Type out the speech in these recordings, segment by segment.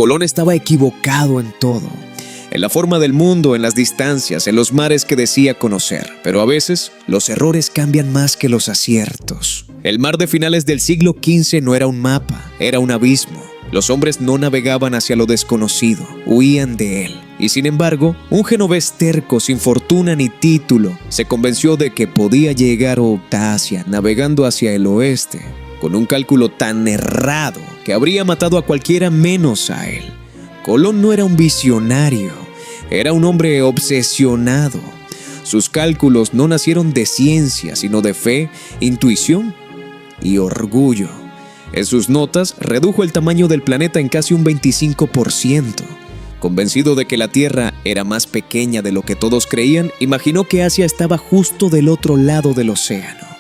Colón estaba equivocado en todo. En la forma del mundo, en las distancias, en los mares que decía conocer. Pero a veces, los errores cambian más que los aciertos. El mar de finales del siglo XV no era un mapa, era un abismo. Los hombres no navegaban hacia lo desconocido, huían de él. Y sin embargo, un genovés terco, sin fortuna ni título, se convenció de que podía llegar a Asia navegando hacia el oeste, con un cálculo tan errado que habría matado a cualquiera menos a él. Colón no era un visionario, era un hombre obsesionado. Sus cálculos no nacieron de ciencia, sino de fe, intuición y orgullo. En sus notas redujo el tamaño del planeta en casi un 25%. Convencido de que la Tierra era más pequeña de lo que todos creían, imaginó que Asia estaba justo del otro lado del océano.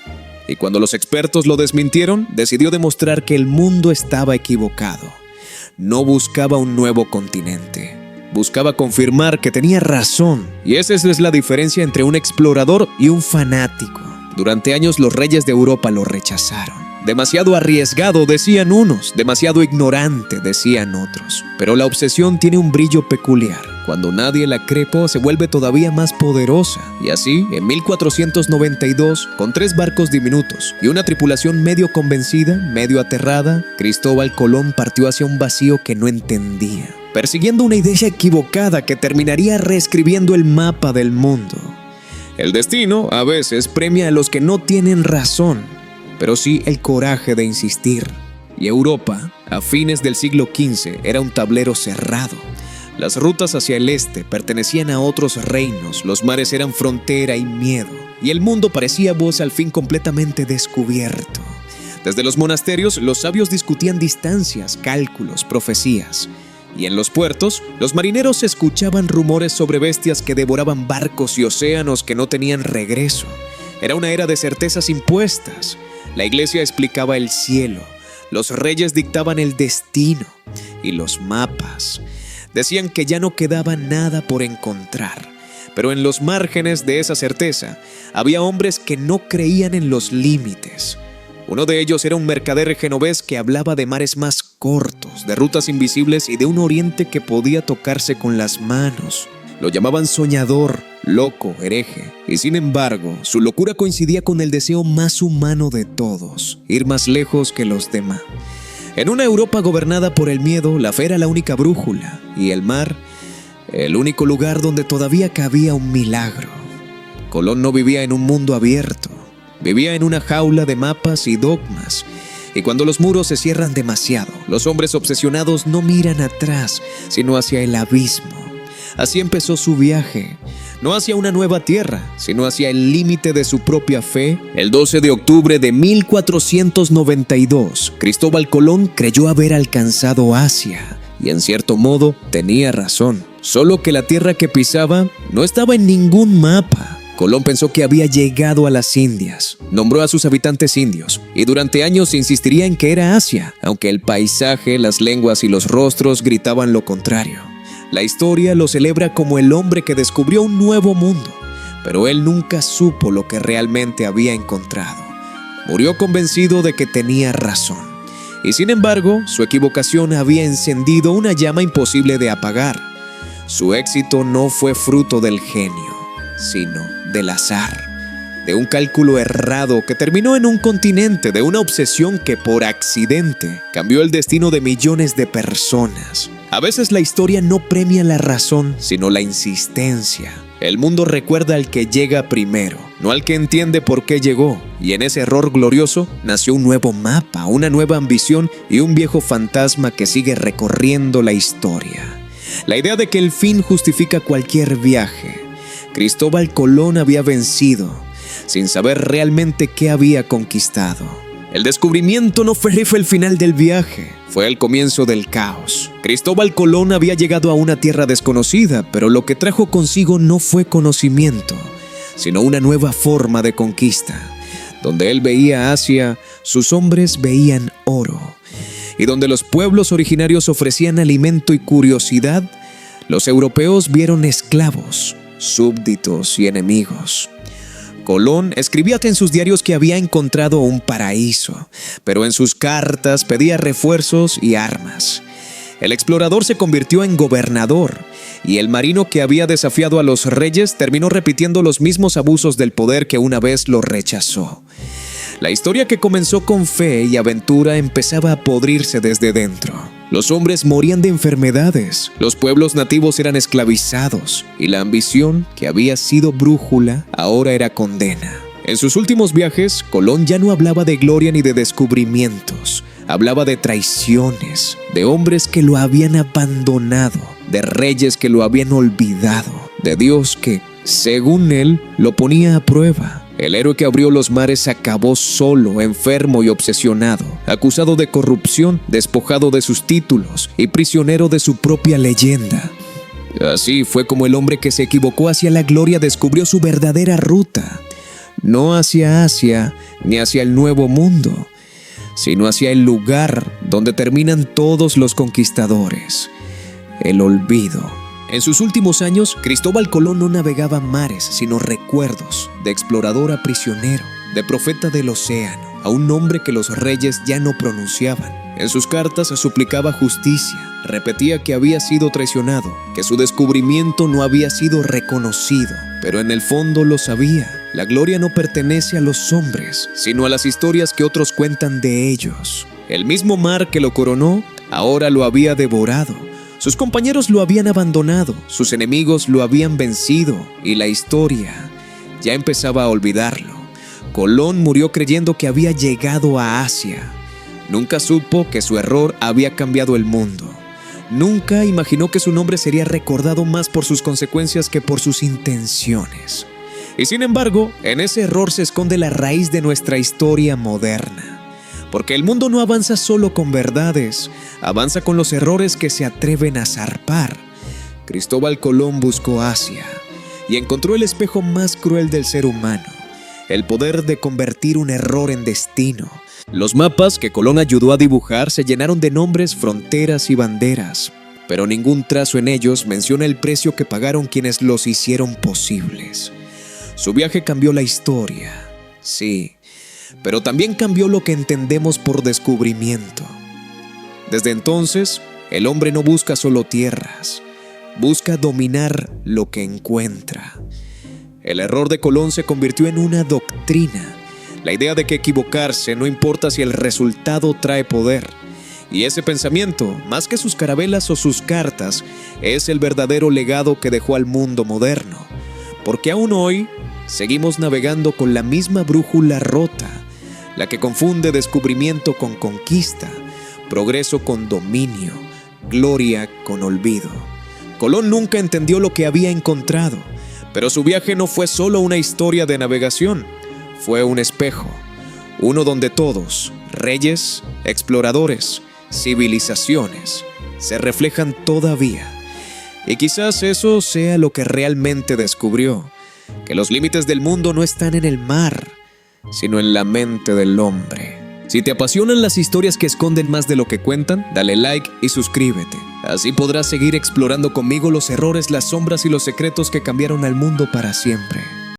Y cuando los expertos lo desmintieron, decidió demostrar que el mundo estaba equivocado. No buscaba un nuevo continente. Buscaba confirmar que tenía razón. Y esa es la diferencia entre un explorador y un fanático. Durante años los reyes de Europa lo rechazaron. Demasiado arriesgado, decían unos. Demasiado ignorante, decían otros. Pero la obsesión tiene un brillo peculiar. Cuando nadie la crepó, se vuelve todavía más poderosa. Y así, en 1492, con 3 barcos diminutos y una tripulación medio convencida, medio aterrada, Cristóbal Colón partió hacia un vacío que no entendía, persiguiendo una idea equivocada que terminaría reescribiendo el mapa del mundo. El destino, a veces, premia a los que no tienen razón, pero sí el coraje de insistir. Y Europa, a fines del siglo XV, era un tablero cerrado. Las rutas hacia el este pertenecían a otros reinos, los mares eran frontera y miedo, y el mundo parecía al fin completamente descubierto. Desde los monasterios, los sabios discutían distancias, cálculos, profecías. Y en los puertos, los marineros escuchaban rumores sobre bestias que devoraban barcos y océanos que no tenían regreso. Era una era de certezas impuestas. La iglesia explicaba el cielo, los reyes dictaban el destino y los mapas decían que ya no quedaba nada por encontrar. Pero en los márgenes de esa certeza había hombres que no creían en los límites. Uno de ellos era un mercader genovés que hablaba de mares más cortos, de rutas invisibles y de un oriente que podía tocarse con las manos. Lo llamaban soñador, loco, hereje. Y sin embargo, su locura coincidía con el deseo más humano de todos, ir más lejos que los demás. En una Europa gobernada por el miedo, la fe era la única brújula, y el mar, el único lugar donde todavía cabía un milagro. Colón no vivía en un mundo abierto, vivía en una jaula de mapas y dogmas. Y cuando los muros se cierran demasiado, los hombres obsesionados no miran atrás, sino hacia el abismo. Así empezó su viaje, no hacia una nueva tierra, sino hacia el límite de su propia fe. El 12 de octubre de 1492, Cristóbal Colón creyó haber alcanzado Asia, y en cierto modo tenía razón, solo que la tierra que pisaba no estaba en ningún mapa. Colón pensó que había llegado a las Indias, nombró a sus habitantes indios, y durante años insistiría en que era Asia, aunque el paisaje, las lenguas y los rostros gritaban lo contrario. La historia lo celebra como el hombre que descubrió un nuevo mundo, pero él nunca supo lo que realmente había encontrado. Murió convencido de que tenía razón, y sin embargo, su equivocación había encendido una llama imposible de apagar. Su éxito no fue fruto del genio, sino del azar, de un cálculo errado que terminó en un continente, de una obsesión que por accidente cambió el destino de millones de personas. A veces la historia no premia la razón, sino la insistencia. El mundo recuerda al que llega primero, no al que entiende por qué llegó. Y en ese error glorioso nació un nuevo mapa, una nueva ambición y un viejo fantasma que sigue recorriendo la historia. La idea de que el fin justifica cualquier viaje. Cristóbal Colón había vencido, sin saber realmente qué había conquistado. El descubrimiento no fue el final del viaje, fue el comienzo del caos. Cristóbal Colón había llegado a una tierra desconocida, pero lo que trajo consigo no fue conocimiento, sino una nueva forma de conquista. Donde él veía Asia, sus hombres veían oro. Y donde los pueblos originarios ofrecían alimento y curiosidad, los europeos vieron esclavos, súbditos y enemigos. Colón escribía en sus diarios que había encontrado un paraíso, pero en sus cartas pedía refuerzos y armas. El explorador se convirtió en gobernador, y el marino que había desafiado a los reyes terminó repitiendo los mismos abusos del poder que una vez lo rechazó. La historia que comenzó con fe y aventura empezaba a podrirse desde dentro. Los hombres morían de enfermedades, los pueblos nativos eran esclavizados, y la ambición, que había sido brújula, ahora era condena. En sus últimos viajes, Colón ya no hablaba de gloria ni de descubrimientos. Hablaba de traiciones, de hombres que lo habían abandonado, de reyes que lo habían olvidado, de Dios que, según él, lo ponía a prueba. El héroe que abrió los mares acabó solo, enfermo y obsesionado, acusado de corrupción, despojado de sus títulos y prisionero de su propia leyenda. Así fue como el hombre que se equivocó hacia la gloria descubrió su verdadera ruta. No hacia Asia ni hacia el Nuevo Mundo, sino hacia el lugar donde terminan todos los conquistadores, el olvido. En sus últimos años, Cristóbal Colón no navegaba mares, sino recuerdos, de explorador a prisionero, de profeta del océano, a un nombre que los reyes ya no pronunciaban. En sus cartas suplicaba justicia, repetía que había sido traicionado, que su descubrimiento no había sido reconocido, pero en el fondo lo sabía. La gloria no pertenece a los hombres, sino a las historias que otros cuentan de ellos. El mismo mar que lo coronó, ahora lo había devorado. Sus compañeros lo habían abandonado, sus enemigos lo habían vencido, y la historia ya empezaba a olvidarlo. Colón murió creyendo que había llegado a Asia. Nunca supo que su error había cambiado el mundo. Nunca imaginó que su nombre sería recordado más por sus consecuencias que por sus intenciones. Y sin embargo, en ese error se esconde la raíz de nuestra historia moderna. Porque el mundo no avanza solo con verdades, avanza con los errores que se atreven a zarpar. Cristóbal Colón buscó Asia y encontró el espejo más cruel del ser humano, el poder de convertir un error en destino. Los mapas que Colón ayudó a dibujar se llenaron de nombres, fronteras y banderas, pero ningún trazo en ellos menciona el precio que pagaron quienes los hicieron posibles. Su viaje cambió la historia, sí, pero también cambió lo que entendemos por descubrimiento. Desde entonces, el hombre no busca solo tierras, busca dominar lo que encuentra. El error de Colón se convirtió en una doctrina, la idea de que equivocarse no importa si el resultado trae poder. Y ese pensamiento, más que sus carabelas o sus cartas, es el verdadero legado que dejó al mundo moderno. Porque aún hoy, seguimos navegando con la misma brújula rota, la que confunde descubrimiento con conquista, progreso con dominio, gloria con olvido. Colón nunca entendió lo que había encontrado, pero su viaje no fue solo una historia de navegación, fue un espejo, uno donde todos, reyes, exploradores, civilizaciones, se reflejan todavía. Y quizás eso sea lo que realmente descubrió, que los límites del mundo no están en el mar, sino en la mente del hombre. Si te apasionan las historias que esconden más de lo que cuentan, dale like y suscríbete. Así podrás seguir explorando conmigo los errores, las sombras y los secretos que cambiaron al mundo para siempre.